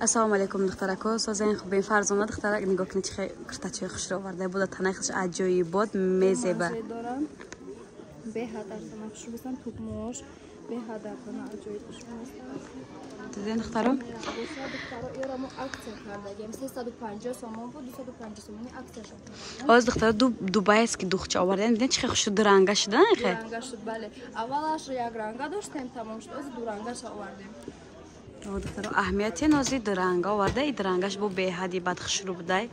السلام علیکم دخترکو سازن خوبین فرزانه دخترک نگاه کنید چه کرتاچه خوش رو آورده بود تنخش عجیب بود میزبه به هدر کنم شو بسن توپ موش به هدر کنم عجیب خوش دیدین دخترم ایرامو اکتر کردیم 350 سومون بود 250 سومونی اکتر شد از دختر دوبای است که دختر آوردن دیدین چه خوش درنگ شده نه خیر درنگ شد بله اولش یک رنگ داشتیم تمام شد از دو رنگش آوردیم دختر اهمیتی نازی درنگ آورده این درنگش بو به حدی بعد خوش رو بده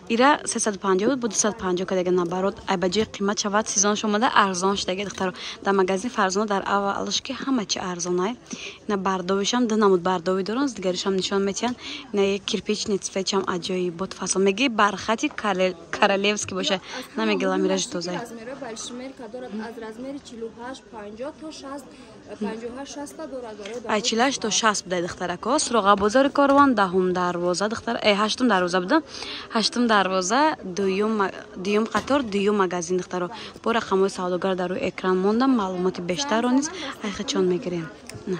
ایرا 350 بود 250 که دیگه نبرد ای بجای قیمت شود سیزن شما ارزان شده دختر در مغازه فرزانه در اولش که همه چی ارزانه نه برداشتم هم نمود برداشت دارن دیگرش هم نشان میتین نه کیرپیچ نصفش هم عجیب بود فصل میگه برخطی کارالevski باشه نمیگه لامیراج توزه размери большмер кадорат аз размери 48 50 تا 60 58 60 تا داره ای 48 تا 60 بده دخترکو سراغ بازار کاروان دهم دروازه دختر هشتم دروازه بده هشتم دروازه دوم قطار دوم مغازین دخترو با رقم‌های سوداگر در روی اکران موندم معلومات بیشتر نیست ای چون میگیریم نه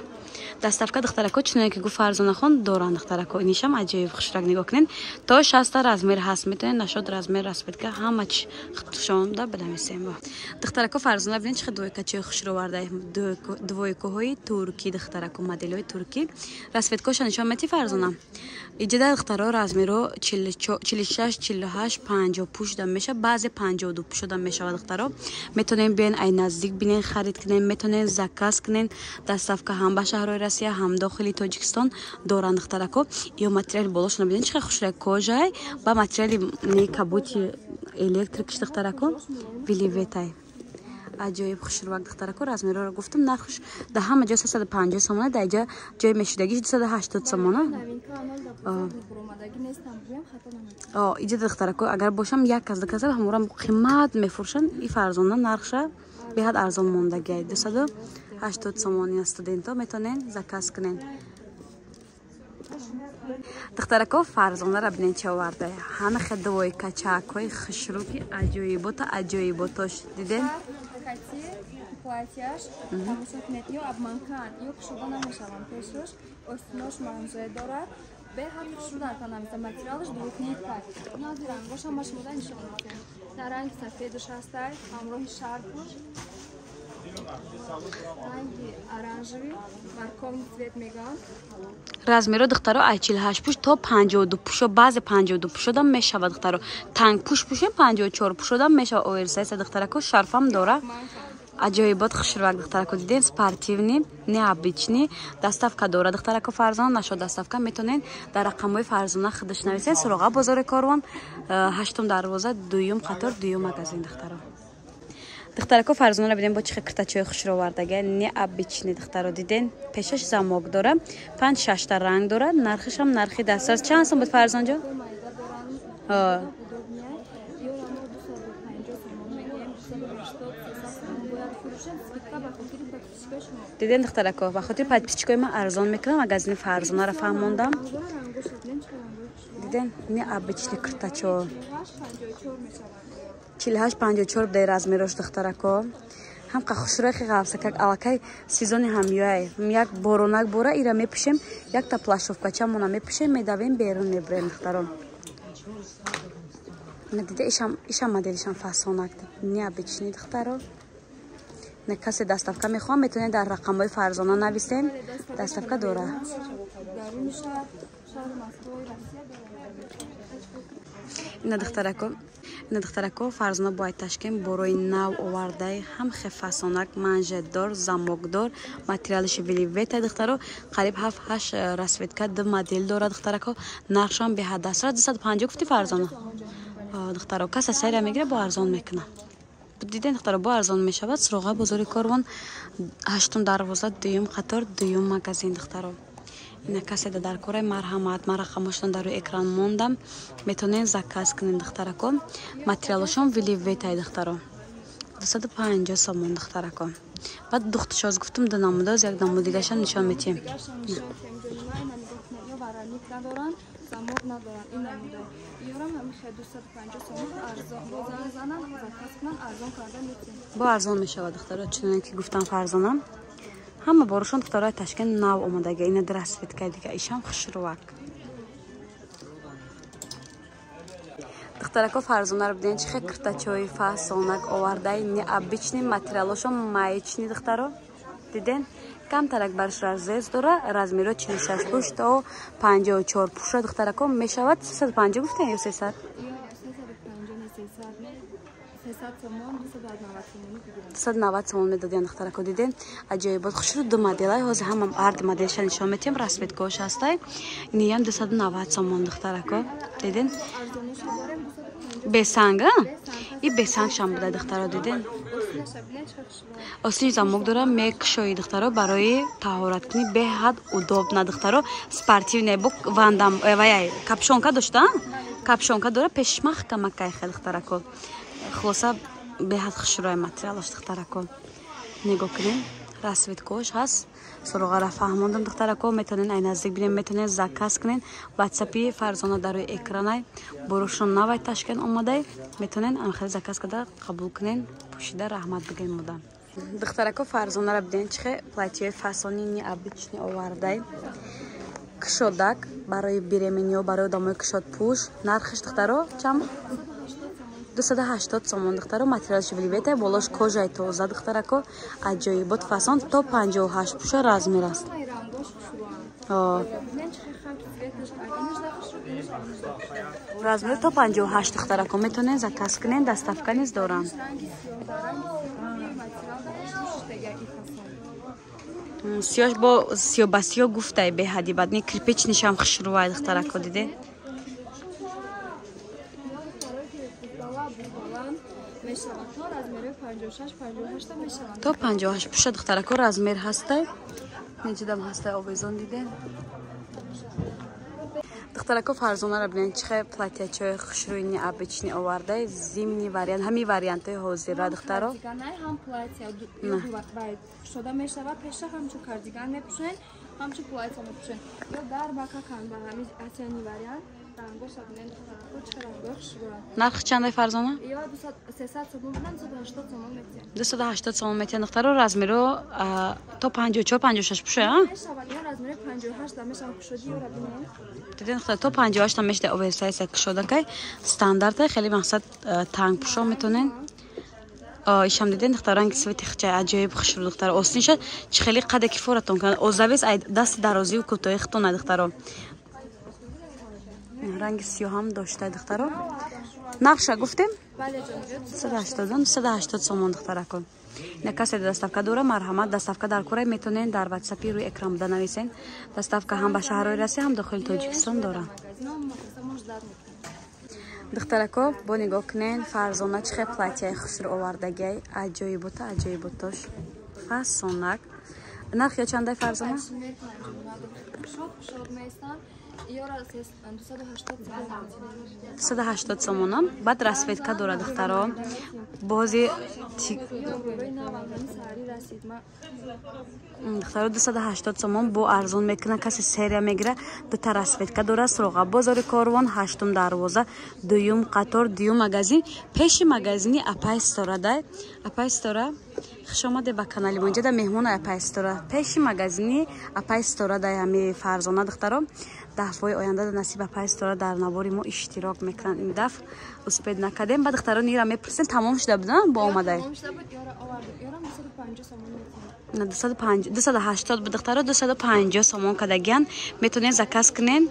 دستافکا دخترکو چنانه که گفت فرزانه خان دوران دخترکو اینیشم عجیب خوشرنگ نگاه کنین تا 60 رزمیر هست میتونین نشد رزمیر رسپید که همه چی شما دا بدمیسیم دخترکو فرزانه ببینید چه دوی کچه خوش رو ورده دوی کوهی ترکی دخترکو مدلای ترکی رسپید کوش نشون میتی فرزانه ایجاد دخترا رزمیرو 46 48 50 پوش دم میشه بعضی 52 پوش دم میشه دخترا میتونین بین ای نزدیک ببینین خرید کنین میتونین زکاس کنین دستافکا هم به شهر روسیه هم داخلی تاجیکستان دوران دخترکو یا ماتریال بالاش نبینین چه خوش کوژای با ماتریال کابوتی الکتریک دخترکو ویلیویتای عجیب خوش رو دخترکو رزمیرو رو گفتم نخوش ده همه جا 350 سومانه در جا جای مشیدگیش 280 سومانه اینجا دخترکو اگر باشم یک از دکازه همورم قیمت میفروشن این فرزانه نرخشه به حد ارزان موندگی 280 سومانی استودنتا میتونین زکاس کنین دخترکو فرزانه را ببینید چه آورده همه خدوای کچکای خشروکی عجیباتش دیدین платьяж, потому что нет ее обманкан, ее шуба намешавам пешуш, остнош манже дорат, бехат шудан канам за материалыш двухнит кай. Нади рангош амаш мода нишон мекен. На ранг сафедуш хастай, хамроҳи шарфуш. ранги оранжевый, морковный цвет меган. размеро духтаро ай 48 пуш то 52 пушо баъзе 52 пушодам мешавад духтаро танг пуш пушем 54 пушодам мешавад оверсайз духтарако шарфам дора عجایبات خوشرنگ دخترکو دیدین سپورتیونی необычный доставка داره دخترکو فرزانه نشد доставка میتونین در رقم‌های فرزانه خودش نویسین سراغ بازار کاروان هشتم دروازه دوم قطار دوم مغازین دخترکو فرزانه رو ببینید با چه کرتاچای خوش رو آوردگی необычный دخترو دیدین پیشش زماک داره 5 6 تا رنگ داره نرخش هم نرخی دسترس چند سوم بود فرزانه جان دیدین دخترکو به خاطر پادپیچکای من ارزان میکنم مغازین فرزانه رو فهموندم دیدین необычный کرتاچو 48 54 در размерش دخترکو هم خوشرخی قفسکک الکی سیزن همیای یک بارونک بوره ایرا میپوشیم یک تا پلاشوفکا چمونا میپوشیم میدویم بیرون میبریم دخترم ندیده ایشم مدلشم فاسونک необычный دخترو نه کسی دستافکا میخوام میتونه در رقم‌های فرزانه نویسین دستافکا داره این دخترکو فرزانه باید تشکیم برای نو آورده هم خفاسانک منجدار زماکدار ماتریالش ویلیویت دخترو قریب 7 8 رسویتکا دو مدل داره دخترکو نقشم به حد 250 گفتی فرزانه دخترو کسی سیر میگیره با ارزان میکنه دیدین دخترو با ارزان میشود سراغ بازار کاروان هشتم دروازه دوم قطار دوم مغازین دخترو این کسی در کار مرحمت مرخمشون در روی اکران موندم میتونین زکاس کنین دخترکو ماتریالشون ویلیویت دخترو 250 سومون دخترکو بعد دخترشاز گفتم دو نموده از یک نمود دیگه شم نشان میتیم замок надоран ин намуда иёрам ҳамиша 250 сомон арзон бозан занан заказ кунан арзон карда метем бо арзон мешавад духтаро чунон ки гуфтам фарзонам ҳама борушон духтарои Ташкент нав омадага. Ина расветка дига ишам хушрувак. Духтарако фарзонаро биден чихе киртачои фасонак овардай необычный материалошо маечни духтаро. Диден камтарак барш разрез дора, размеро 46 пуш то 54 пуша духтарако мешавад 350 гуфтен ё 300? 290 сомон медодиан духтарако диден аҷоибот хушру ду моделай ҳозир ҳама ард моделша нишон метиҳам расветкош ҳастай иниям 290 сомон духтарако диден бесанга и бесанг шам буда духтаро диден осини замок дора мекшои духтаро барои таҳораткунӣ беҳад удобна духтаро спортивне бук вандам ваяй капшонка дошта капшонка дора пешмахкамакай хел духтарако хулоса беҳад хушрӯи материалаш духтарако нигоҳ кунем расветкош ҳаст суроғара фаҳмондам духтарако метонен ай наздик бинем метонен заказ кунен ватсапи Фарзона дар рӯи экранай бурушон навай Ташкент омадай метонен амхел заказ када қабул кунен пӯшида раҳмат бигем муда духтарако Фарзонара биден чихе платье фасони необычный овардай кушодак барои беремениё барои одамои кушодпӯш нархиш духтаро чам 280 сомон духтаро материалши вливета болош кожаи тоза духтарако аҷоибот фасон то 58 пуша размер аст размер то 58 духтарако метонен заказ кунен доставка низ дорам сиёш бо сиёбасиё гуфтай беҳади бадни кирпичнишам хушрувай духтарако диде то 58 пуша духтарако размер ҳастай неҷидам ҳастай овезон диден духтарако Фарзонара бинен чихе платьячои хушрӯи необычный овардай зимний вариант ҳами вариантои ҳозира духтаро ҳам платья шуда мешавад пеша ҳамчун кардиган мепӯшен ҳамчун платья мепӯшен ё дар бакакан ба ҳами асияни вариант нарх чандай Фарзона? 280 сомон метиҳан духтаро размеро то 54-56 пуша диден духтар то 58 там мешда оверсайз кушодакай стандартай хеле мақсад танг пуша метонен ишам диден духтар ранги свети хичай аҷоиб хушру духтар осниша чи хеле қаде кифоратон кан озавес ай дасти дарозию кӯтои хитона духтаро ранги сиёҳам дошта духтаро нақша гуфтем 280 сомон духтарако ина касе доставка дора марҳамат доставка дар кора метонен дар ватсапи рӯи экран буда нависен доставка ҳам ба шаҳрҳои Россия ҳам дохили Тоҷикистон дора духтарако бо нигоҳ кунен Фарзона чихе платьяи хушрӯ овардагиай аҷоибота аҷоиботош фасонак нарх ё чандай Фарзона 280 сомонам баъд расветка дора духтаро бози духтаро 280 сомон бо арзон мекунад касе серия мегира дута расветка дора суроға бозори Корвон 8 дарвоза дуюм қатор дуюм магазин пеши магазини апай сторадай апай стора хуш омаде ба канали мо инҷа да меҳмони апай стора пеши магазини апай сторадай ҳами Фарзона духтаро дафъҳои оянда насиб апай стора дар навори мо иштирок мекунанд ин дафъ успед накардем ба духтарони ира мепурсем тамом шуда буд бо омадай 280 буд духтаро 250 сомон кадагиан метонен заказ кунен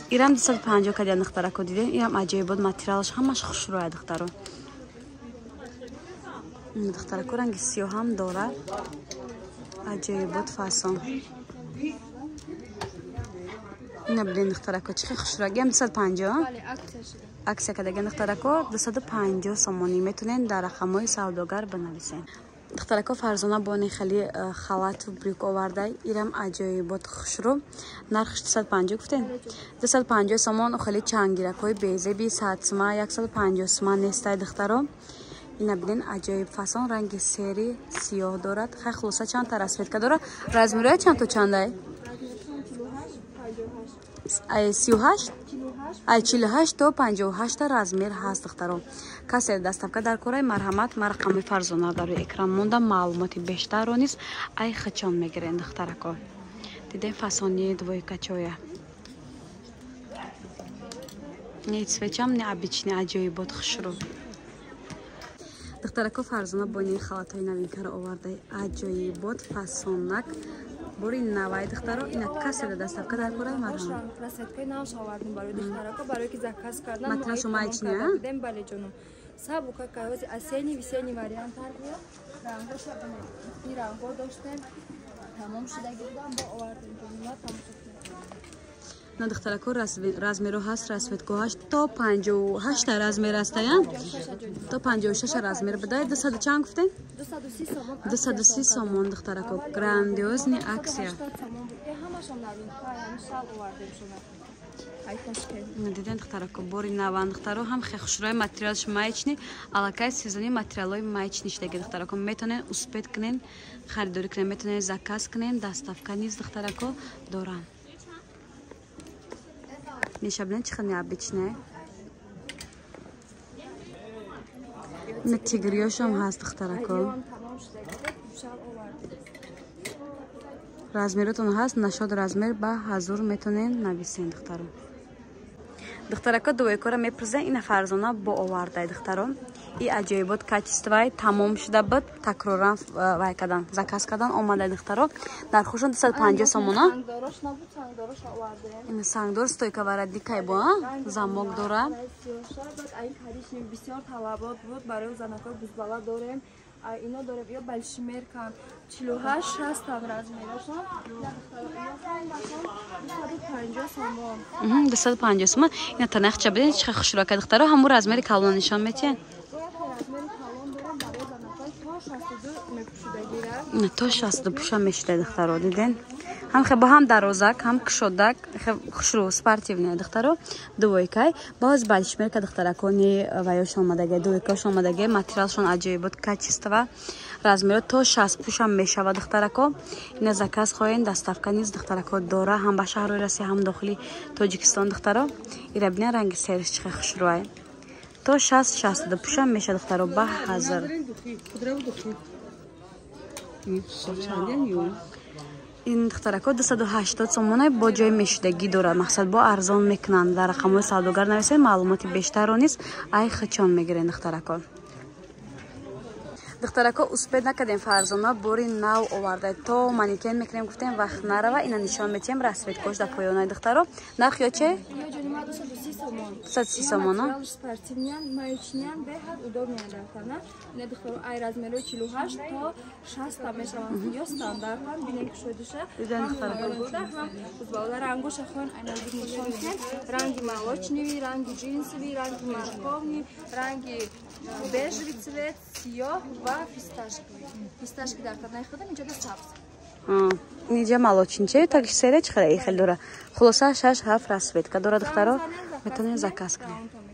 ирам 250 кадагиан духтарако диден ирам аҷоибот материалаш ҳамаш хушрӯя духтаро духтарако ранги сиёҳам дора аҷоибот фасон ина биден духтарако чихе хушрӯягиам 250 аксия кадагиан духтарако 250 сомонӣ метонен дар рақамҳои савдогар бинависен духтарако Фарзона бони хели халату брюк овардай ирам аҷоибот хушрӯ нархш 250 гуфтен 250 сомон хели чангиракҳои безеби 100 сма 150 сма нестай духтаро ина биден аҷоиб фасон ранги сери сиёҳ дорад хай хулоса чанд та расветка дора размероя чанд то чандай ай 38 ай 48 то 58 та размер ҳаст духтаро. Касе дастафка дар кораи марҳамат марқами Фарзона дар экран монда маълумоти бештарро низ ай хачон мегирен духтарако. Дидем фасони двойкачоя. Не цвечам, не обычный аҷоибот хушру. Духтарако Фарзона бо ин халатои новинкаро оварда аҷоибот фасонак бори навай духтаро ина касе дастафка дар кораи марҳамат. Расеткаи навш овардем барои духтарако барое ки заказ кардан. Матрашу маичния? Дем бале ҷонум. Сабука кайози асени висени вариант ҳарбиё. Рангоша бане. И ранго доштем. Тамом шудаги будам бо овардем ҷонума тамом шуд. На духтарако размеро ҳаст расветгоҳаш то 58 та размер астая. То 56 размер бадай 200 чанд гуфтен? 230 сомон духтарако. Грандиозни аксия. Диден духтарако бори наван духтаро ҳам хе хушрои материалш маечни алакай сезони материалои маечни штаги духтарако метонен успет кунен харидорӣ кунен метонен заказ кунен дастафка низ духтарако дорам. Мешаблен чихел необычное. На тигриёшам ҳаст духтарако. Размеротон ҳаст, нашод размер ба ҳазур метонен нависен духтаро. Духтарако дуойкора мепурзен ина Фарзона бо овардай духтаро. И аҷоибот качествои тамом шуда буд такроран вай кадан заказ кадан омадай духтаро. Нархушон 250 сомона. Ина сангдор стойка варади кай бо замок дора. Ай харишим бисёр талабот буд барои занакои бузбала дорем. Ино дорем ё большимеркан 48 60 размерашон. 250 сомон. 250 сомон. Ина танахча биден чиқа хушрока духтаро ҳаму размери калон нишон метиен. Ина то 60 пуша мешуда духтаро диден. Ҳам хе ба ҳам дарозак, ҳам кушодак, хе хушру спортивне духтаро. Двойкай боз балишмерка духтаракони ваёш омадаге, двойкаш омадаге, материалшон аҷоибот качества. Размеро то 60 пуша мешава духтарако. Ина заказ хоҳен дастафка низ духтарако дора ҳам ба шаҳрҳои Россия ҳам дохили Тоҷикистон духтаро. Ира бинен ранги сериш чихе хушруай. То 60 пуша меша духтаро ба ҳазир. ин духтарако 280 сомона бо ҷои мешудагӣ дорад. Мақсад бо арзон мекунанд. Дар рақамҳои савдогар нависед маълумоти бештарро низ ай хачон мегирен духтарако. Духтарако успед накардем Фарзона бори нав оварда. То манекен мекунем гуфтем вақт нарава ина нишон метиҳем расветкош да поёнаи духтаро. Нарх ё че? 230 сомона. Спортивнян, маечнян, беҳад удобнян дафтана. Ина духтаро ай размерои 48 то 60 мешаванд. Ё стандартан бинем кушодиша. Диден духтарако. Ҳам узбалда рангоша хон айнази нишон кен. Ранги молочниви, ранги джинсови, ранги морковни, ранги бежевый цвет, сиёҳ ва фисташковый. Фисташки дар танаи худам инҷода сабз. Инҷа молочниче, так серия чихела ихел дора. Хулоса 6-7 расветка дора духтаро метонен заказ кунед.